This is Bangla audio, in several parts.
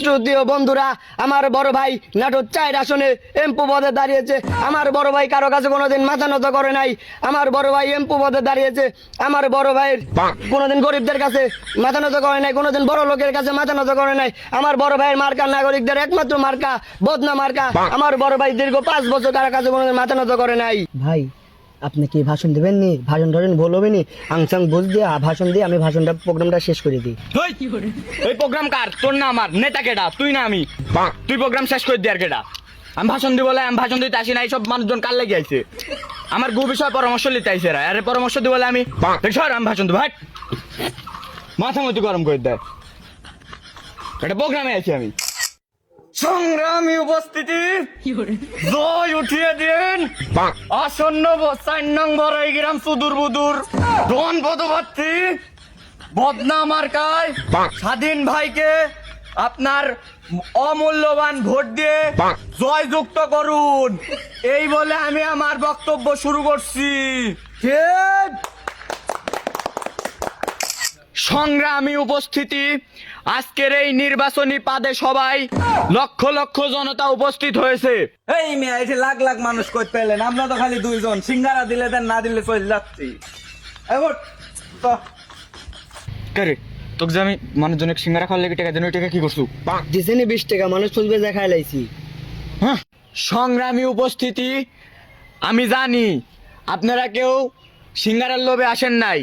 শ্রুতীয় বন্ধুরা, আমার বড় ভাই নাটোর 4 আসনে এমপি পদে দাঁড়িয়েছে। আমার বড় ভাই কারো কাছে কোনোদিন মাথা নত করে নাই। আমার বড় ভাই এমপি পদে দাঁড়িয়েছে। আমার বড় ভাই কোনোদিন গরিবদের কাছে মাথা নত করে নাই, কোনোদিন বড় লোকের কাছে মাথা নত করে নাই। আমার বড় ভাইয়ের মার্কা নাগরিকদের একমাত্র মার্কা বদনা মার্কা। আমার বড় ভাই দীর্ঘ 5 বছর কারো কাছে কোনোদিন মাথা নত করে নাই। ভাই আপনি কি ভাষণ দেবেন নি? ভাষণ ধরেন বলবে নি, আংসাং বুঝ দিয়ে ভাষণ দিয়ে আমি প্রোগ্রামটা শেষ করে দিই। এই প্রোগ্রাম কার? তোর না আমার নেতা কেডা? তুই না আমি? তুই প্রোগ্রাম শেষ করে দিয়ে আর কেডা? আমি ভাষণ দিব বলে আমি ভাষণ দিতে আসি না। এইসব মানুষজন কার লেগে আইছে? আমার গু বিষয়ে পরামর্শ নিতে আইছে এরা। আরে পরামর্শ দিব বলে আমি আমি ভাষণ দেবো? ভাই মাথা মতো গরম করে দেয়। এটা প্রোগ্রামে আছি আমি। সংগ্রামী উপস্থিতি, জয় উঠিয়ে দিন আসন্ন 4 নম্বর এই গ্রাম সুদূর বুদুর ডন পদপ্রার্থী বদনা মার্কায় স্বাধীন ভাইকে আপনার অমূল্যবান ভোট দিয়ে জয়যুক্ত করুন। এই বলে আমি আমার বক্তব্য শুরু করছি। সংগ্রামী উপস্থিতি, আজকের এই নির্বাচনী পাদে সবাই লক্ষ লক্ষ জনতা উপস্থিত হয়েছে। এই মেয়ে এসে লাখ লাখ মানুষ করতে পেলেন, আমরা তো খালি 2 জন। সিঙ্গারা দিলে দেন, না দিলে চলে যাচ্ছি। তোকে যে আমি মানুষজনের সিঙ্গারা খাওয়ার লেগে টাকা দেন, ওই টাকা কি করছু? দিছে নি 20 টাকা, মানুষ খুঁজবে দেখাই লাইছি। হ্যাঁ, সংগ্রামী উপস্থিতি, আমি জানি আপনারা কেউ সিঙ্গারার লোভে আসেন নাই,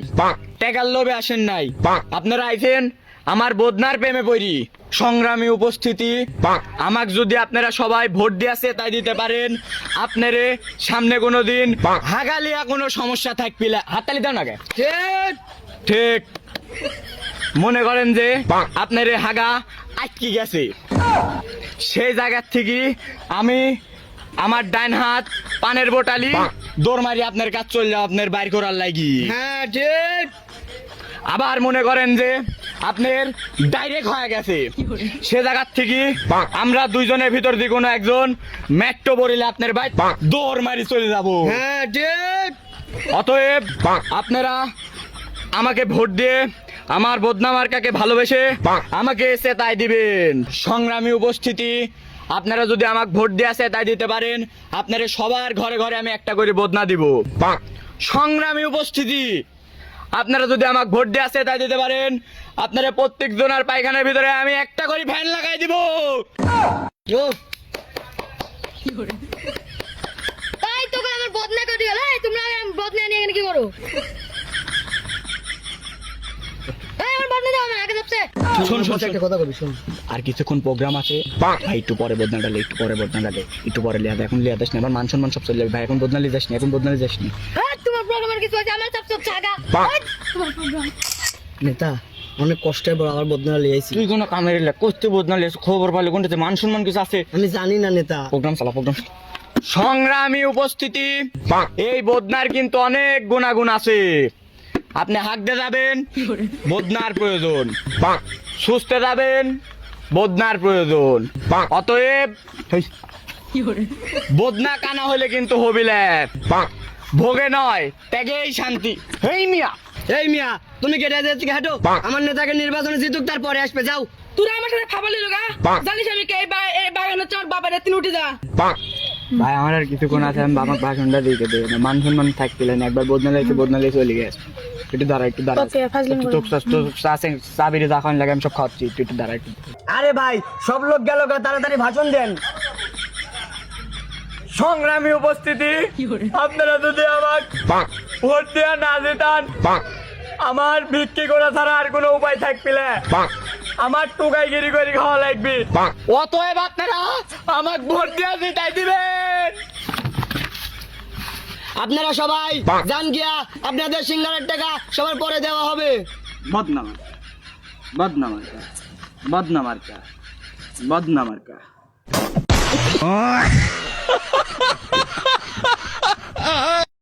টাকার লোভে আসেন নাই। আপনারা আইছেন আমার বদনার প্রেমে পড়ি। সংগ্রামী উপস্থিতি, আমাকে যদি আপনারা সবাই ভোট দিয়েছে তাই দিতে পারেন, আপনারে সামনে কোনোদিন হাগালিয়া কোনো সমস্যা থাকবিলা হাততালি দাও না কে? ঠিক মনে করেন যে আপনার হাগা আটকে গেছে, সেই জায়গার থেকে আমি আমার ডাইন হাত পানের বোটালি দৌড় মারি আপনার কাজ চলে যাও আপনার বাইর করার লাগি। হ্যাঁ ঠিক। আবার মনে করেন যে আপনার ডাইরেক্ট হয়ে গেছে, সে জায়গার থেকে আমরা 2 জনের ভিতর দিয়ে কোনো একজন মেট্রো বরিলে আপনার বাইক দৌড় মারি চলে যাব। হ্যাঁ ঠিক। অতএব আপনারা আমাকে ভোট দিয়ে আমার বদনা মার্কাকে ভালোবেসে আমাকে এসে তাই দিবেন। সংগ্রামী উপস্থিতি, আপনারা যদি আমাকে ভোট দিয়ে আসে তাই দিতে পারেন, আপনারা সবার ঘরে ঘরে আমি একটা করে বদনা দিব। সংগ্রামী উপস্থিতি, আপনারা যদি আমাকে ভোট দিয়ে আসে তাই দিতে পারেন, আপনারা প্রত্যেক জনের পায়খানার ভিতরে আমি একটা করে ফ্যান লাগাই দিব। তাই তো আমার বদনা করে গেল। তোমরা বদনা নিয়ে এখানে কি করো? একটা কথা কবি শোন, আর কিছুক্ষণ প্রোগ্রাম আছে ভাই, একটু পরে বদনা ডালে, একটু পরে বদনা ডালে, একটু পরে লিয়া, এখন লিয়া দাস না, আমার মান সম্মান সব চলে যাবে ভাই। এখন বদনা লিয়ে যাস না, এখন বদনা লিয়ে যাস না। তোমার প্রোগ্রামের কিছু আছে, আমার সব ছাগা। তোমার প্রোগ্রাম নেতা অনেক কষ্টের পর আবার বদনা লিয়ে আইছি। তুই কোনো কামের করতে বদনা লিয়ে খবর পালে কোনটাতে মান সম্মান কিছু আছে? আমি জানি না নেতা। প্রোগ্রাম চালা, প্রোগ্রাম। সংগ্রামী উপস্থিতি, এই বদনার কিন্তু অনেক গুণাগুণ আছে। আপনি হাঁকতে যাবেন, বদনার প্রয়োজন। সুস্থে যাবেন, বদনার প্রয়োজন। অতএব বদনা কানা হলে কিন্তু হবিলে ভোগে নয়, ত্যাগেই শান্তি। হেই মিয়া, এই মিয়া, তুমি কেটে যাচ্ছি হাঁটো। আমার নেতাকে নির্বাচনে জিতুক, তারপরে আসবে। যাও। তুই আমার সাথে ফাবালি লগা জানিস আমি কে এই বাগানে চর বাবার তিন উঠে যা। ভাই আমার আর কিছুক্ষণ আছে, আমি বাবার ভাষণটা দিতে দেবে না, মান সম্মান থাকছিলেন। একবার বদনা লেগে চলে গেছে। একটু দাঁড়া, একটু দাঁড়া, চাবিরে যা খাওয়ান লাগে আমি সব খাওয়াচ্ছি, একটু দাঁড়া, একটু। আরে ভাই, সব লোক গেল, তাড়াতাড়ি ভাষণ দেন। সংগ্রামী উপস্থিতি, আপনারা যদি আমার ভোট দেওয়া না যেতান, আমার ভিক্ষি করা ছাড়া আর কোনো উপায় থাকবিলে, আমার টুকাইগিরি করে খাওয়া লাগবে। অতএব আপনারা আমাকে ভোট দেওয়া জিতাই দিবেন। আপনারা সবাই জান গিয়া, আপনাদের সিঙ্গারের টাকা সবার পরে দেওয়া হবে। বদনা মার্কা, বদনা মার্কা, বদনা মার্কা, বদনা মার্কা।